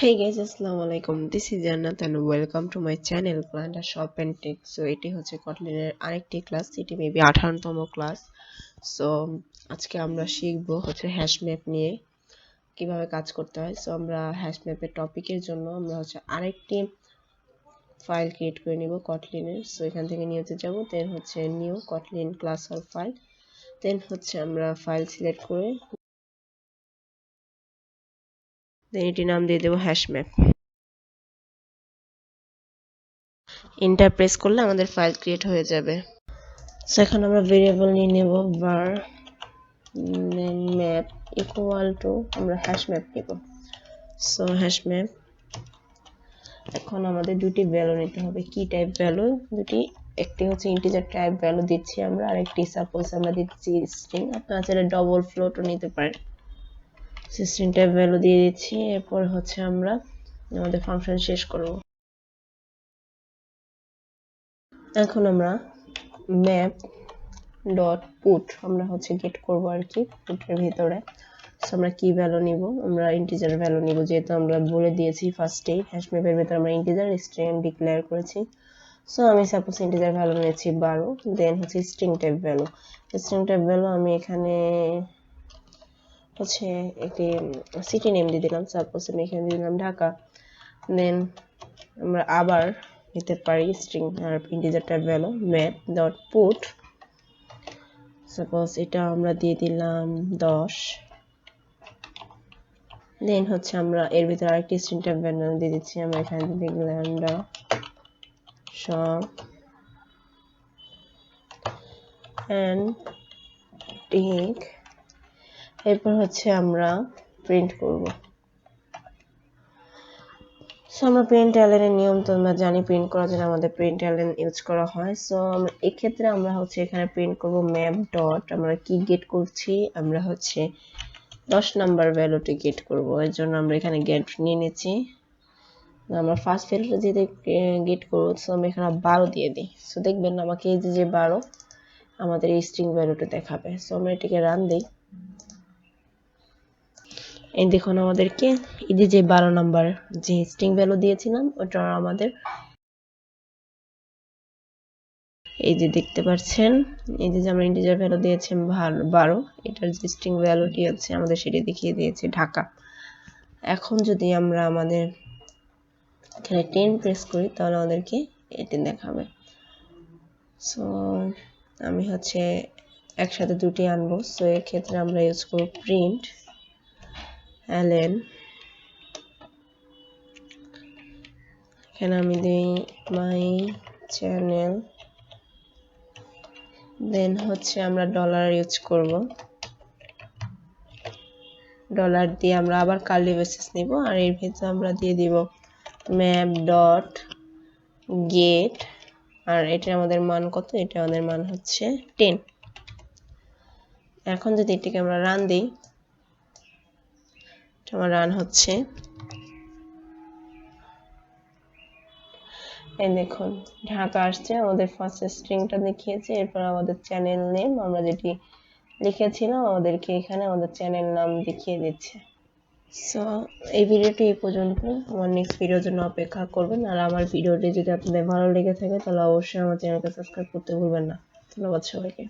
Hey guys, Assalamualaikum. This is Jannat and welcome to my channel Glunda Shop and Tech. So এটি হচ্ছে Kotlin এর আরেকটি class, এটি maybe 18তম class. So আজকে আমরা শিখব হচ্ছে HasMap নিয়ে কিভাবে কাজ করতে হয়। সো আমরা HasMap এর টপিকের জন্য আমরা হচ্ছে আরেকটি ফাইল ক্রিয়েট করে নিব Kotlin এর। সো এখান থেকে নিয়েতে যাব, দেন হচ্ছে new Kotlin class or file, then হচ্ছে আমরা ফাইল সিলেক্ট করে দেন এটি নাম দিয়ে দেব HasMap। এন্টার প্রেস করলে আমাদের ফাইল ক্রিয়েট হয়ে যাবে। সো এখন আমরা ভেরিয়েবল নিয়ে নেব var then map equal to আমরা HasMap নেব। সো HasMap এখন আমাদের দুটি ভ্যালু নিতে হবে। কি টাইপ ভ্যালু দুটি? একটি হচ্ছে ইন্টিজার টাইপ ভ্যালু দিচ্ছি আমরা, আর একটি সাপোজ আমরা দিচ্ছি স্ট্রিং। আপনারা চাইলে ডবল ফ্লোটও নিতে পারেন। স্ট্রিং টাইপ ভ্যালু দিয়ে দিচ্ছি, এরপর হচ্ছে আমরা আমাদের ফাংশন শেষ করব। এখন আমরা map ডট পুট আমরা হচ্ছে গেট করব আর কি পুটের ভিতরে। সো আমরা কি ভ্যালু নিব? আমরা ইন্টিজার ভ্যালু নিব, যেহেতু আমরা বলে দিয়েছি ফার্স্টেই HasMap এর ভিতরে আমরা ইন্টিজার স্ট্রিং ডিক্লেয়ার করেছি। সো আমি সাপোজ ইন্টিজার ভ্যালু নিয়েছি 12, দেন হচ্ছে string type value. String type value আমি এখানে হচ্ছে একটি সিটি নেম দিয়ে দিলাম, সাপোজ আমি এখানে দিয়ে দিলাম ঢাকা। দেন আমরা আবার নিতে পারি স্ট্রিং আর integer type value map dot put, suppose এটা আমরা দিয়ে দিলাম 10। দেন হচ্ছে আমরা এর ভিতরে আরেকটি স্ট্রিং টাইপ ভ্যালু দিয়ে দিচ্ছি, আমরা এখানে দিয়ে Glunda shop and Tic। এরপর হচ্ছে আমরা প্রিন্ট করব। সো আমরা প্রিন্ট এর নিয়ম তো আমরা জানি, প্রিন্ট করার জন্য আমাদের প্রিন্ট এলএন ইউজ করা হয়। সো এই ক্ষেত্রে আমরা হচ্ছে এখানে প্রিন্ট করব map ডট, আমরা কি গেট করছি? আমরা হচ্ছে 10 নাম্বার ভ্যালুটি গেট করব। এর জন্য আমরা এখানে গেট নিয়ে নিচ্ছি, আমরা ফার্স্ট ভ্যালুটা যেটা গেট করব। সো আমরা এখানে 12 দিয়ে দিই। সো দেখবেন আমাকে এই যে 12 আমাদের এই স্ট্রিং ভ্যালুটা দেখাবে। সো আমরা এটাকে রান দিই। এই দেখুন আমাদেরকে এই যে 12 নাম্বার যে স্ট্রিং ভ্যালু দিয়েছিলাম ওটা আমাদের এই যে দেখতে পাচ্ছেন, এই যে আমরা ইন্টিজার ভ্যালু দিয়েছি 12, এটার যে স্ট্রিং ভ্যালুটি আছে আমাদের সেটা দেখিয়ে দিয়েছে ঢাকা। এখন যদি আমরা আমাদের এখানে 10 প্রেস করি তাহলে আমাদেরকে এটি দেখাবে। সো আমি হচ্ছে একসাথে দুটি আনবো। সো এর ক্ষেত্রে আমরা ইউজ করব প্রিন্ট ln, এখানে আমি দিই মাই চ্যানেল, দেন হচ্ছে আমরা ডলার ইউজ করব। ডলার দিয়ে আমরা আবার কার্লি ব্রেসেস নিব, আর এর ভিতরে আমরা দিয়ে দিব map ডট গেট, আর এটা আমাদের মান কত? এটা আমাদের মান হচ্ছে 10। এখন যদি এটাকে আমরা রান দিই, এটা আমার রান হচ্ছে। এই দেখুন ঢাকা আসছে, আমাদের ফার্স্ট স্ট্রিংটা দেখিয়েছে, এরপর আমাদের চ্যানেল নেম আমরা যেটি লিখেছিলাম আমাদেরকে এখানে আমাদের চ্যানেল নাম দেখিয়ে দিচ্ছে। সো এই ভিডিওটি এই পর্যন্ত, আমার নেক্সট ভিডিওর জন্য অপেক্ষা করবেন। আর আমার ভিডিওটি যদি আপনাদের ভালো লেগে থাকে তাহলে অবশ্যই আমার চ্যানেলকে সাবস্ক্রাইব করতে ভুলবেন না। ধন্যবাদ সবাইকে।